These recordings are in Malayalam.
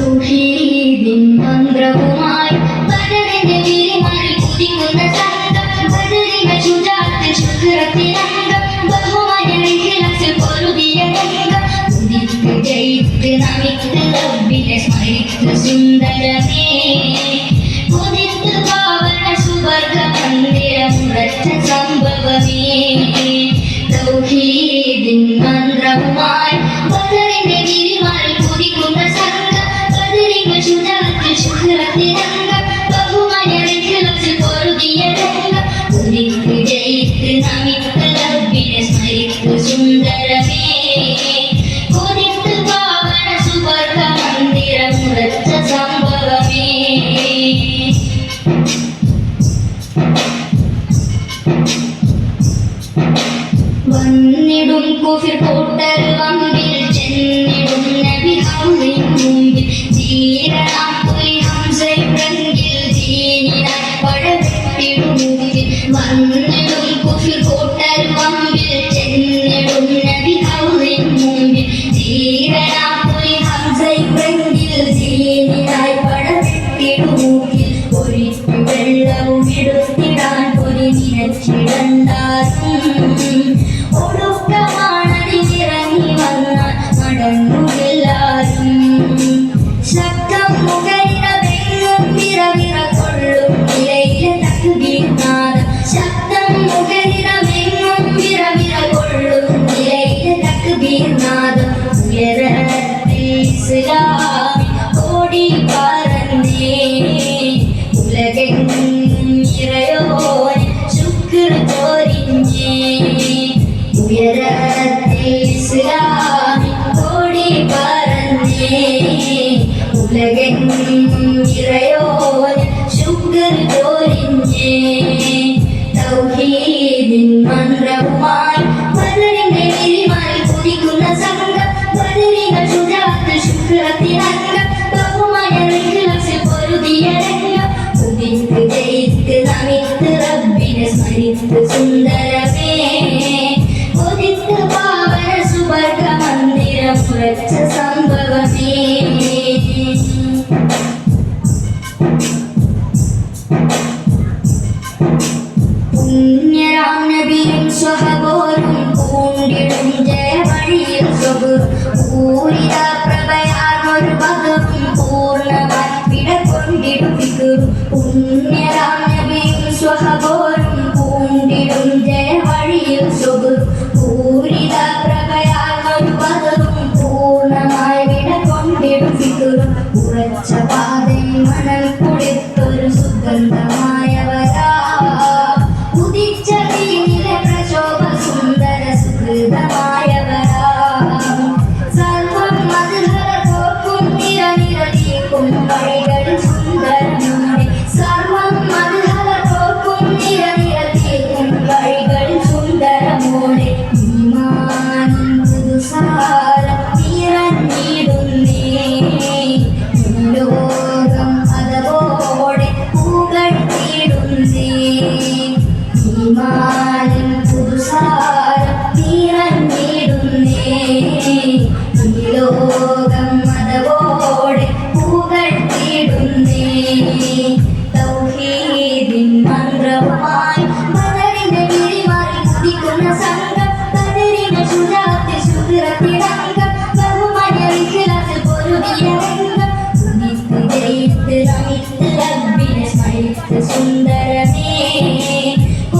തൗഹീദിൻ മന്ത്രവുമായി ബദറിന്റെ വീരന്മാരിൽ കുതിക്കുന്ന സംഘം ബദറിന്റെ ശുജാഅത്ത് ശുക്രത്തിനംഗം ബഹുമാന്യ ഇഖ്ലാസിൽ പൊരുതിയ രംഗം ഉദിത്ത് ജയിത്ത് നമിത്ത് റബ്ബിനെ സ്മരിത്ത് സുന്ദരമേ ഉദിത്ത് പാവന സുവർഗ മന്ദിരമുറച്ച സംഭവമേ തൗഹീദിൻ മന്ത്രവുമായി ബദറിന്റെ വീരന്മാരിൽ കുതിക്കുന്ന സംഘം ബദറിന്റെ ശുജാഅത്ത് ശുക്രത്തിനംഗം ബഹുമാന്യ ഇഖ്ലാസിൽ പൊരുതിയ രംഗം ഉദിത്ത് ജയിത്ത് നമിത്ത് റബ്ബിനെ സ്മരിത്ത് സുന്ദരമേ ഉദിത്ത് പാവന സുവർഗ മന്ദിരമുറച്ച സംഭവമേ വന്നിടും കുഫിർ കൂട്ടർ വമ്പിൽ ചെന്നിടും നബി ഹൗലിൻ മുമ്പിൽ ധീരനാം പുലി ഹംസയിബ്രങ്കിൽ ദീനിനായി പടവെട്ടിടും മുമ്പിൽ വന്നിടും കുഫിർ കൂട്ടർ വമ്പിൽ ചെന്നിടും നബി ഹൗലിൻ മുമ്പിൽ ധീരനാം പുലി ഹംസയിബ്രങ്കിൽ ദീനിനായി പടവെട്ടിടും മുമ്പിൽ ഒരിറ്റു വെള്ളവും എടുത്തിടാൻ പൊരി നിനച്ചിടണ്ടാരും ഒടുക്കമാണതിലിറങ്ങി വന്നാൽ നടന്നുമെല്ലാരും ശബ്ദം മുഖരിടമെങ്ങും വിറവിറ കൊള്ളും നിലയിലെ തക്ബീർനാദം ശബ്ദം മുഖരിടമെങ്ങും വിറവിറ കൊള്ളും നിലയിലെ തക്ബീർനാദം ഉയരത്തിൽ ഇസ്ലാമിൻ ഓടി പറന്നേ ഉലകെങ്ങും നിറയോൻ ശുക്ർ ചോരിഞ്ഞേ ഉയരത്തിൽ ഇസ്ലാമിൻ ഓടി പറന്നേ ഉലകെങ്ങും നിറയോൻ ശുക്ർ ചോരിഞ്ഞേ തൗഹീദിൻ മന്ത്രവുമായി ബദറിന്റെ വീരന്മാരിൽ കുതിക്കുന്ന സംഘം ബദറിന്റെ ശുജാഅത്ത് ശുക്രത്തിനംഗം ബഹുമാന്യ ഇഖ്ലാസിൽ പൊരുതിയ രംഗം ഉദിത്ത് ജയിത്ത് നമിത്ത് റബ്ബിനെ സ്മരിത്ത് സുന്ദരമേ ഉദിത്ത് പാവന സുവർഗ മന്ദിരമുറച്ച സംഭവമേ പുണ്യരാം നബിയും സ്വഹബോരും പൂണ്ടിടും ജയവഴിയിൽ സ്വബുർ പൂരിത പ്രഭയാർന്നൊരു ബദറും പൂർണ്ണമായി വിടകൊണ്ടിടും ഫിക്റും പുണ്യരാം നബിയും സ്വഹബോരും പൂണ്ടിടും ജയവഴിയിൽ സ്വബുർ പൂരിത പ്രഭയാർന്നൊരു ബദറും പൂർണ്ണമായി വിടകൊണ്ടിടും ഫിക്റും ഉറച്ച പാതയിൽ മണൽ കുളിർത്തൊരു സുഗന്ധമായവരാ ഉദിച്ച ദീനിലെ പ്രശോഭ സുന്ദര സുഹൃതമായവരാ സർവം മധുഹര തോർക്കും നിരനിരതീക്കും വഴികളിൽ സുന്ദരമോടെ സർവം മധുഹര തോർക്കും നിരനിരതീക്കും വഴികളിൽ സുന്ദരമോടെ ഈമാനിൻ പുതുസാരം നിറഞ്ഞിടുന്നേ ലോകം അതവോടെ പുകഴ്ത്തിടുന്നേ ഈമാനിൻ പുതുസാരം നിറഞ്ഞിടുന്നേ ലോകം അതവോടെ പുകഴ്ത്തിടുന്നേ തൗഹീദിൻ മന്ത്രവുമായി ബദറിന്റെ വീരന്മാരിൽ കുതിക്കുന്ന സംഘം ബദറിന്റെ ശുജാഅത്ത് ശുക്രത്തിനംഗം ബഹുമാന്യ ഇഖ്ലാസിൽ പൊരുതിയ രംഗം ഉദിത്ത് ജയിത്ത് നമിത്ത് റബ്ബിനെ സ്മരിത്ത് സുന്ദരമേ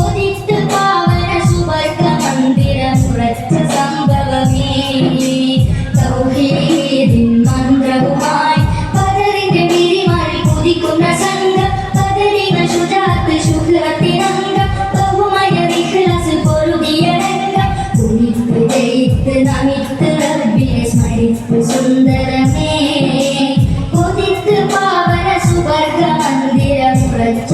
ഉദിത്ത് പാവന സുവർഗ മന്ദിരമുറച്ച സംഭവമേ തൗഹീദിൻ മന്ത്രവുമായി ബദറിന്റെ വീരന്മാരിൽ കുതിക്കുന്ന സംഘം ബദറിന്റെ ശുജാഅത്ത് ശുക്രത്തിനംഗം ബഹുമാന്യ ഇഖ്ലാസിൽ പൊരുതിയ രംഗം ഉദിത്ത് ജയിത്ത് നമിത്ത് റബ്ബിനെ സ്മരിത്ത് സുന്ദരമേ ഉദിത്ത് പാവന സുവർഗ മന്ദിരമുറച്ച